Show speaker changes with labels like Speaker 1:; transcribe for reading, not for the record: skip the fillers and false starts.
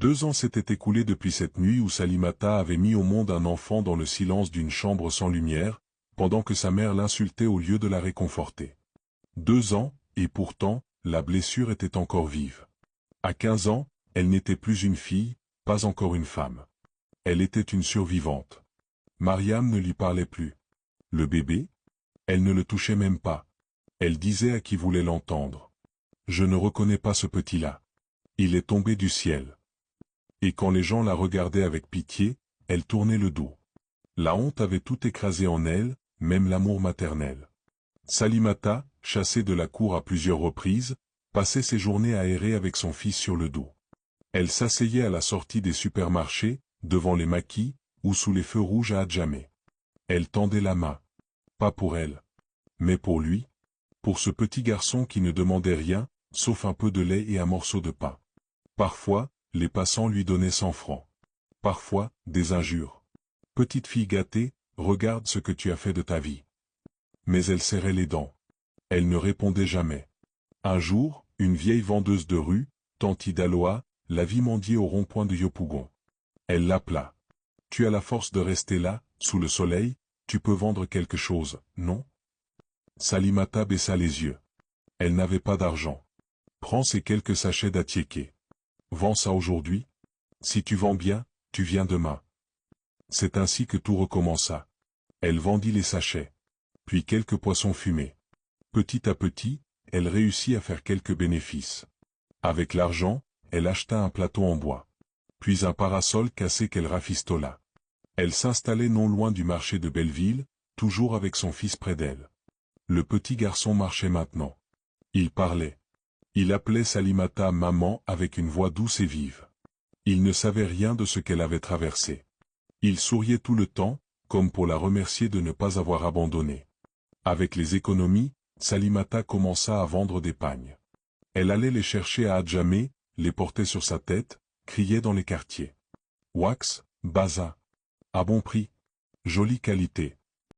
Speaker 1: 2 ans s'étaient écoulés depuis cette nuit où Salimata avait mis au monde un enfant dans le silence d'une chambre sans lumière, pendant que sa mère l'insultait au lieu de la réconforter. 2 ans, et pourtant, la blessure était encore vive. À 15 ans, elle n'était plus une fille, pas encore une femme. Elle était une survivante. Mariam ne lui parlait plus. Le bébé? Elle ne le touchait même pas. Elle disait à qui voulait l'entendre. Je ne reconnais pas ce petit-là. Il est tombé du ciel. Et quand les gens la regardaient avec pitié, elle tournait le dos. La honte avait tout écrasé en elle, même l'amour maternel. Salimata, chassée de la cour à plusieurs reprises, passait ses journées à errer avec son fils sur le dos. Elle s'asseyait à la sortie des supermarchés, devant les maquis, ou sous les feux rouges à Adjamé. Elle tendait la main. Pas pour elle. Mais pour lui. Pour ce petit garçon qui ne demandait rien, sauf un peu de lait et un morceau de pain. Parfois, les passants lui donnaient 100 francs. Parfois, des injures. Petite fille gâtée, regarde ce que tu as fait de ta vie. Mais elle serrait les dents. Elle ne répondait jamais. Un jour, une vieille vendeuse de rue, Tanti Daloa, la vit mendier au rond-point de Yopougon. Elle l'appela. Tu as la force de rester là, sous le soleil, tu peux vendre quelque chose, non? Salimata baissa les yeux. Elle n'avait pas d'argent. Prends ces quelques sachets d'attiéké. Vends ça aujourd'hui. Si tu vends bien, tu viens demain. C'est ainsi que tout recommença. Elle vendit les sachets. Puis quelques poissons fumés. Petit à petit, elle réussit à faire quelques bénéfices. Avec l'argent, elle acheta un plateau en bois. Puis un parasol cassé qu'elle rafistola. Elle s'installait non loin du marché de Belleville, toujours avec son fils près d'elle. Le petit garçon marchait maintenant. Il parlait. Il appelait Salimata maman avec une voix douce et vive. Il ne savait rien de ce qu'elle avait traversé. Il souriait tout le temps, comme pour la remercier de ne pas avoir abandonné. Avec les économies, Salimata commença à vendre des pagnes. Elle allait les chercher à Adjamé, les portait sur sa tête, criait dans les quartiers. Wax, baza. À bon prix. Jolie qualité.